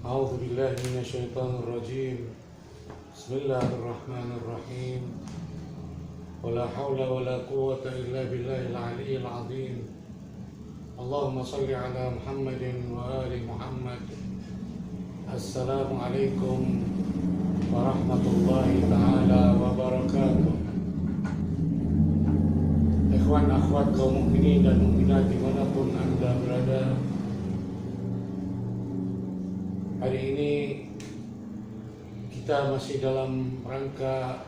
أعوذ بالله من الشيطان الرجيم. بسم الله الرحمن الرحيم. ولا حول ولا قوة إلا بالله العلي العظيم. اللهم صل على محمد وآل محمد. السلام عليكم ورحمة الله تعالى وبركاته. Ikhwan akhwat kaum mukminin dan mukminat dimanapun Anda berada, hari ini kita masih dalam rangka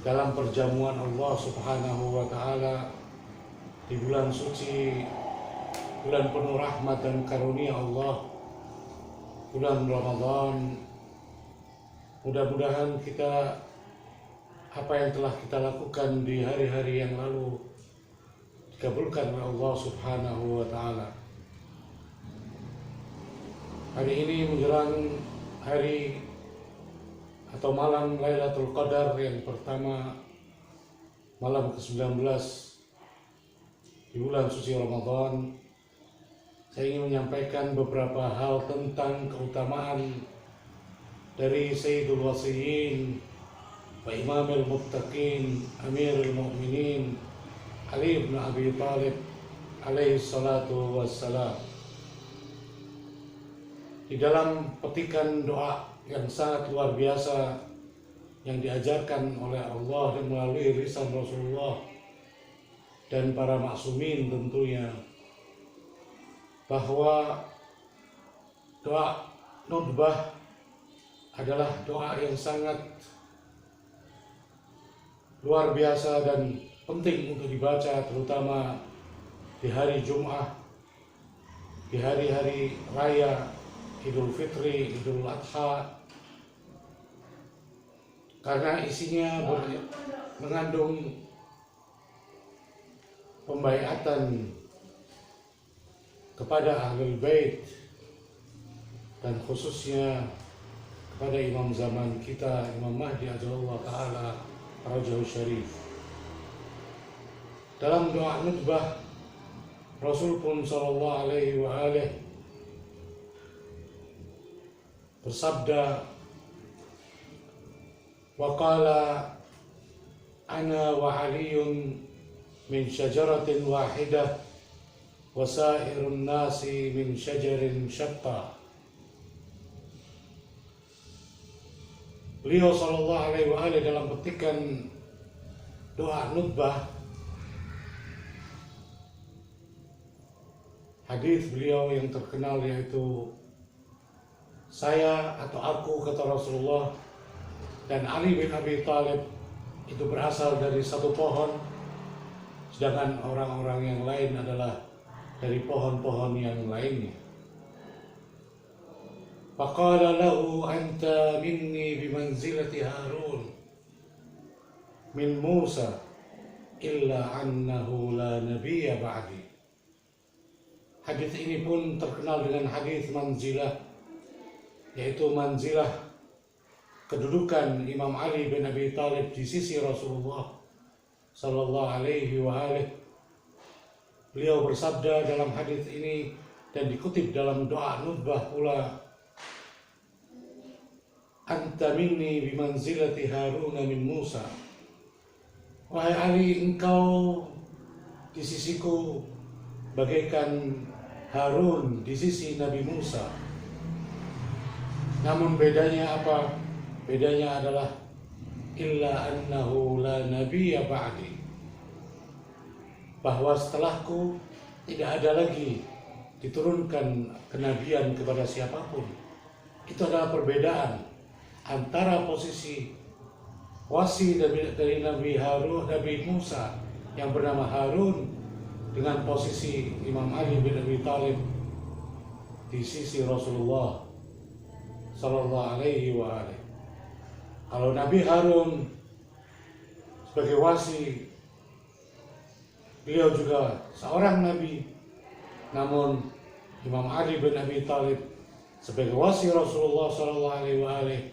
dalam perjamuan Allah Subhanahu wa Ta'ala di bulan suci, bulan penuh rahmat dan karunia Allah, bulan Ramadan. Mudah-mudahan kita apa yang telah kita lakukan di hari-hari yang lalu dikabulkan oleh Allah Subhanahu wa Ta'ala. Hari ini menjelang hari atau malam Lailatul Qadar yang pertama, malam ke-19 di bulan suci Ramadan, saya ingin menyampaikan beberapa hal tentang keutamaan dari Sayyidul Wasiyin wa Imamul Muttaqin Amirul Mu'minin Ali bin Abi Thalib alaihi salatu wassalam. Di dalam petikan doa yang sangat luar biasa yang diajarkan oleh Allah dan melalui lisan Rasulullah dan para maksumin tentunya, bahwa doa nutbah adalah doa yang sangat luar biasa dan penting untuk dibaca, terutama di hari Jum'ah, di hari-hari raya Idul Fitri, Idul Adha, karena isinya mengandung pembaiatan kepada Ahlul Bait dan khususnya kepada imam zaman kita, Imam Mahdi Ajalullah Ta'ala Rajahu Syarif. Dalam doa nutbah, Rasul pun sallallahu alaihi wa alihi bersabda, wa qala ana wa aliyun min syajaratin wahidah wa sairun nasi min syajarin syatta. Beliau sallallahu alaihi wa alihi dalam petikan doa nutbah, hadis beliau yang terkenal yaitu, saya atau aku, kata Rasulullah, dan Ali bin Abi Thalib itu berasal dari satu pohon, sedangkan orang-orang yang lain adalah dari pohon-pohon yang lainnya. Faqala lahu anta minni bimanzilati Harun min Musa illa annahu la nabiyya ba'di. Hadis ini pun terkenal dengan hadis manzilah, yaitu manzilah kedudukan Imam Ali bin Abi Thalib di sisi Rasulullah sallallahu alaihi wa alihi. Beliau bersabda dalam hadis ini dan dikutip dalam doa nutbah pula, anta minni bimanzilati Harun min Musa. Wahai Ali, engkau di sisiku bagaikan Harun di sisi Nabi Musa. Namun bedanya apa? Bedanya adalah illa annahu la nabiyya ba'di, bahwa setelahku tidak ada lagi diturunkan kenabian kepada siapapun. Itu adalah perbedaan antara posisi wasi dari Nabi Harun, Nabi Musa yang bernama Harun, dengan posisi Imam Ali bin Abi Thalib di sisi Rasulullah sallallahu alaihi wa alihi. Kalau Nabi Harun sebagai wasi, beliau juga seorang nabi, namun Imam Ali bin Abi Thalib sebagai wasi Rasulullah sallallahu alaihi wa alihi,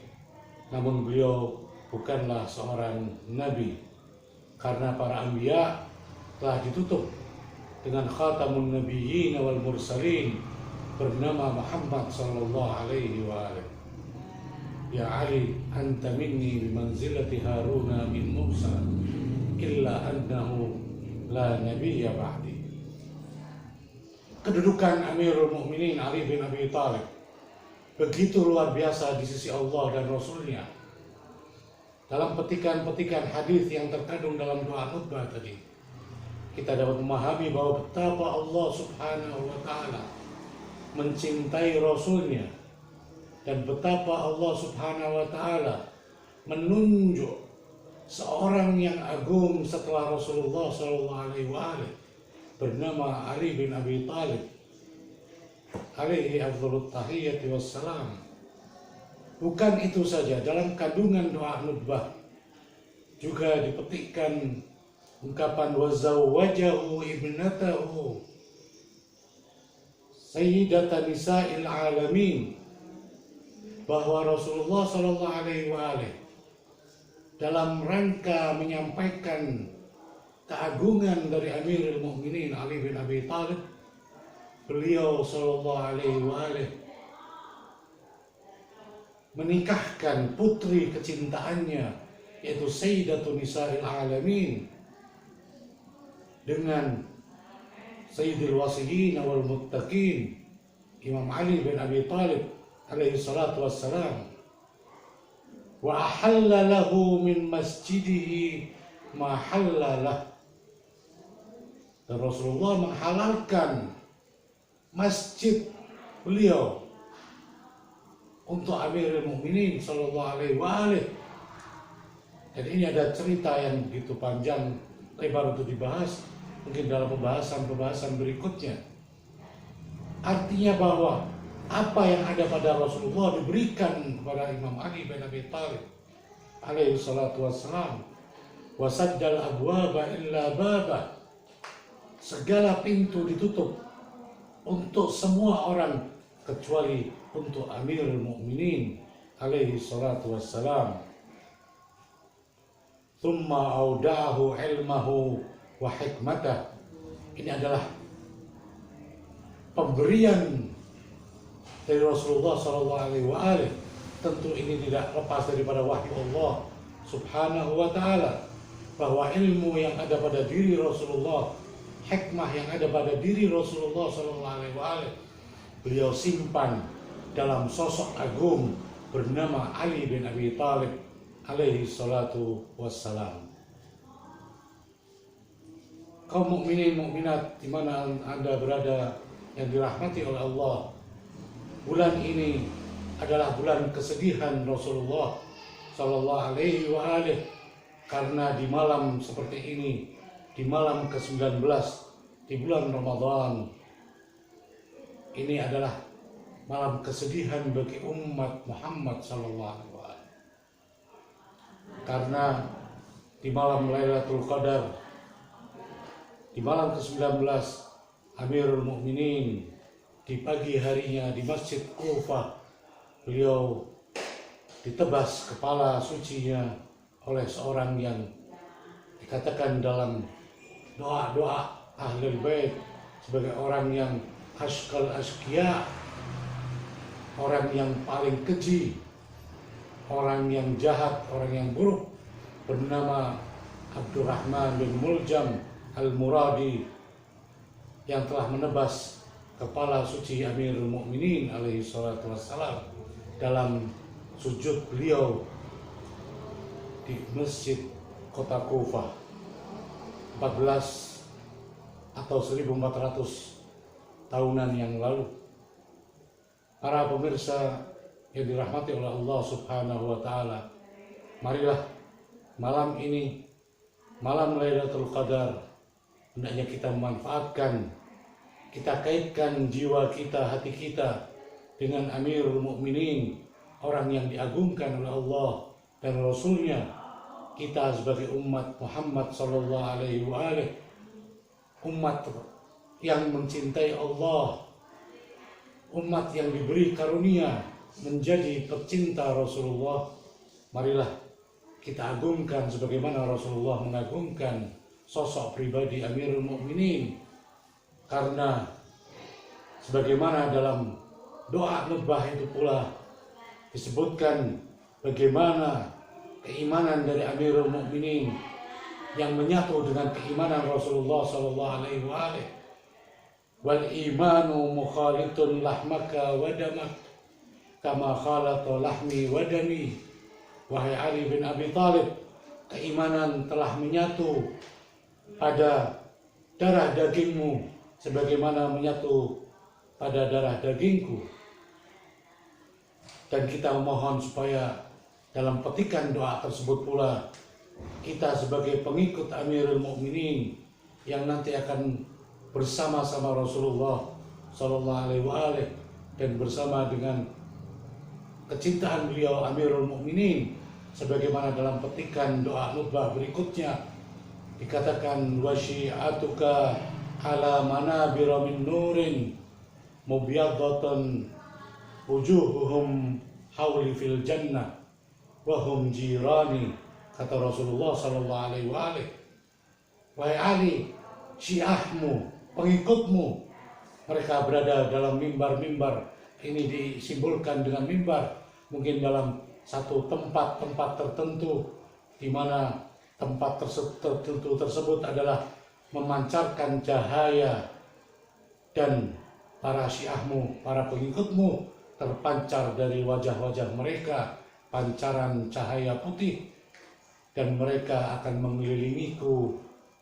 namun beliau bukanlah seorang nabi, karena para anbiya telah ditutup dengan khatamun nabiyyin wal mursalin bernama Muhammad sallallahu alaihi wa alihi. Ya Ali, anta minni bimanzilati Haruna min Musa, illa annahu la nabiyya ba'di. Kedudukan Amirul Mukminin Ali bin Abi Thalib begitu luar biasa di sisi Allah dan Rasulnya. Dalam petikan-petikan hadis yang terkandung dalam doa khutbah tadi, kita dapat memahami bahwa betapa Allah Subhanahu wa Ta'ala mencintai Rasulnya, dan betapa Allah Subhanahu wa Ta'ala menunjuk seorang yang agung setelah Rasulullah Sallallahu Alaihi Wasallam bernama Ali bin Abi Thalib alaihi afdhalut tahiyyati wassalam. Bukan itu saja, dalam kandungan doa khutbah juga dipetikkan ungkapan wazawwajahu ibnatahu sayyidatan nisa'il alamin, bahwa Rasulullah Sallallahu Alaihi Wasallam dalam rangka menyampaikan keagungan dari Amirul Mukminin Ali bin Abi Thalib, beliau Sallallahu Alaihi Wasallam menikahkan putri kecintaannya, yaitu Sayyidatun Nisa'il Alamin, dengan Sayyidil Wasiyin wal Muttaqin Imam Ali bin Abi Thalib alaihi salatu wassalam. Wa ahalla lahu min masjidihi ma halalah. Dan Rasulullah menghalalkan masjid beliau untuk Amirul Mukminin sallallahu alaihi wasallam. Dan ini ada cerita yang begitu panjang lebar untuk dibahas, mungkin dalam pembahasan berikutnya. Artinya bahwa apa yang ada pada Rasulullah diberikan kepada Imam Ali bin Abi Thalib alaihi salatu wassalam. Wasaddal abwaba illa baba. Segala pintu ditutup untuk semua orang kecuali untuk Amirul Mukminin alaihi salatu wassalam. Thumma auda'ahu ilmahu wa hikmatah. Ini adalah pemberian dari Rasulullah Sallallahu Alaihi Wasallam. Tentu ini tidak lepas daripada wahyu Allah Subhanahu wa Ta'ala, bahwa ilmu yang ada pada diri Rasulullah, hikmah yang ada pada diri Rasulullah Sallallahu Alaihi Wasallam, beliau simpan dalam sosok agung bernama Ali bin Abi Thalib alaihi salatu wassalam. Kaum mukminin mukminat di mana Anda berada yang dirahmati oleh Allah, bulan ini adalah bulan kesedihan Rasulullah Sallallahu Alaihi Wasallam, karena di malam seperti ini, di malam ke-19 di bulan Ramadan, ini adalah malam kesedihan bagi umat Muhammad Sallallahu Alaihi Wasallam. Karena di malam Lailatul Qadar, di malam ke-19, Amirul Mukminin di pagi harinya di Masjid Kufah, beliau ditebas kepala sucinya oleh seorang yang dikatakan dalam doa-doa Ahlul Bait sebagai orang yang ashqal ashqiya, orang yang paling keji, orang yang jahat, orang yang buruk, bernama Abdurrahman bin Muljam Al-Muradi, yang telah menebas kepala suci Amirul Mukminin alaihi salatu wassalam dalam sujud beliau di masjid kota Kufah 14 atau 1400 tahunan yang lalu. Para pemirsa yang dirahmati oleh Allah Subhanahu wa Ta'ala, marilah malam ini, malam Lailatul Qadar, hendaknya kita memanfaatkan, kita kaitkan jiwa kita, hati kita dengan Amirul Mukminin, orang yang diagungkan oleh Allah dan Rasulnya. Kita sebagai umat Muhammad Sallallahu Alaihi Wasallam, umat yang mencintai Allah, umat yang diberi karunia menjadi pecinta Rasulullah. Marilah kita agungkan sebagaimana Rasulullah mengagungkan sosok pribadi Amirul Mukminin, karena Sebagaimana dalam doa khutbah itu pula disebutkan bagaimana keimanan dari Amirul Mukminin yang menyatu dengan keimanan Rasulullah sallallahu alaihi wasallam. Wal imanu mukhalitun lahmaka wa damak kama khalata lahmi wa dami. Wahai Ali bin Abi Thalib, keimanan telah menyatu pada darah dagingmu sebagaimana menyatu pada darah dagingku. Dan kita memohon supaya dalam petikan doa tersebut pula kita sebagai pengikut Amirul Mukminin yang nanti akan bersama-sama Rasulullah Sallallahu Alaihi Wasallam dan bersama dengan kecintaan beliau Amirul Mukminin, sebagaimana dalam petikan doa khutbah berikutnya dikatakan wasyi'atuka ala manabira min nurin mubyaddatun wujuhuhum hauli fil jannah wa hum jirani, kata Rasulullah sallallahu alaihi wasallam. Wahai Ali, syiahmu, pengikutmu, mereka berada dalam mimbar-mimbar. Ini disimbolkan dengan mimbar, mungkin dalam satu tempat tertentu, di mana tempat tertentu tersebut adalah memancarkan cahaya, dan para syiahmu, para pengikutmu terpancar dari wajah-wajah mereka pancaran cahaya putih, dan mereka akan mengelilingiku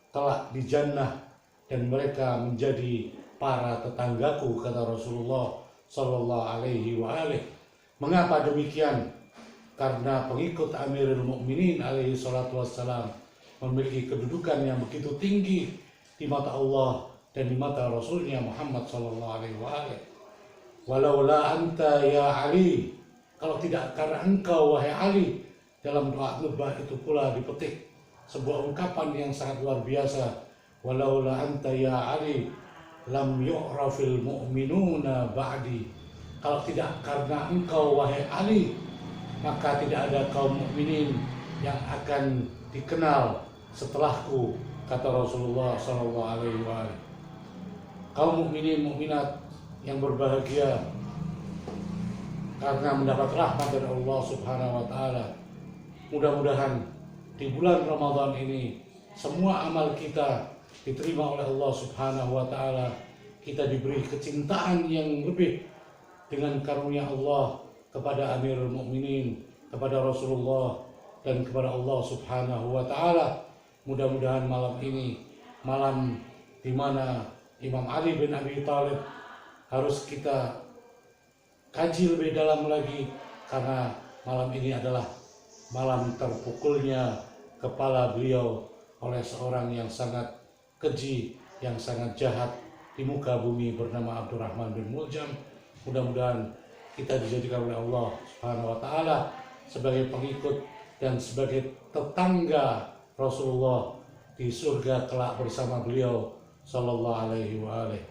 kelak di jannah, dan mereka menjadi para tetanggaku, kata Rasulullah Sallallahu Alaihi Wasallam. Mengapa demikian? Karena pengikut Amirul Mukminin alaihi salatu wassalam memiliki kedudukan yang begitu tinggi di mata Allah dan di mata Rasulnya Muhammad Sallallahu Alaihi Wasallam. Walaula anta ya Ali, kalau tidak karena engkau wahai Ali. Dalam doa khutbah itu pula dipetik sebuah ungkapan yang sangat luar biasa. Walaula anta ya Ali lam yu'rafil mu'minuna ba'di. Kalau tidak karena engkau wahai Ali, maka tidak ada kaum mukminin yang akan dikenal setelahku, kata Rasulullah sallallahu alaihi wasallam. Kaum mukminin mukminat yang berbahagia karena mendapat rahmat dari Allah Subhanahu wa taala. Mudah-mudahan di bulan Ramadan ini semua amal kita diterima oleh Allah Subhanahu wa taala. Kita diberi kecintaan yang lebih dengan karunia Allah kepada Amirul Mukminin, kepada Rasulullah, dan kepada Allah Subhanahu wa taala. Mudah-mudahan malam ini malam di mana Imam Ali bin Abi Thalib harus kita kaji lebih dalam lagi, karena malam ini adalah malam terpukulnya kepala beliau oleh seorang yang sangat keji, yang sangat jahat di muka bumi bernama Abdurrahman bin Muljam. Mudah-mudahan kita dijadikan oleh Allah Subhanahu wa taala sebagai pengikut dan sebagai tetangga Rasulullah di surga kelak bersama beliau sallallahu alaihi wa alihi.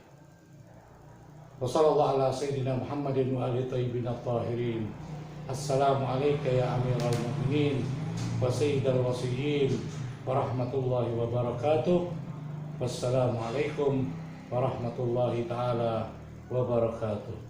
Wassallallahu ala sayyidina Muhammadin wa alihi thayyibin at-tahirin. Assalamu alayka ya amiral mu'minin wa sayyidal wasiyyin wa rahmatullahi wa barakatuh. Wassalamu alaikum warahmatullahi ta'ala wabarakatuh.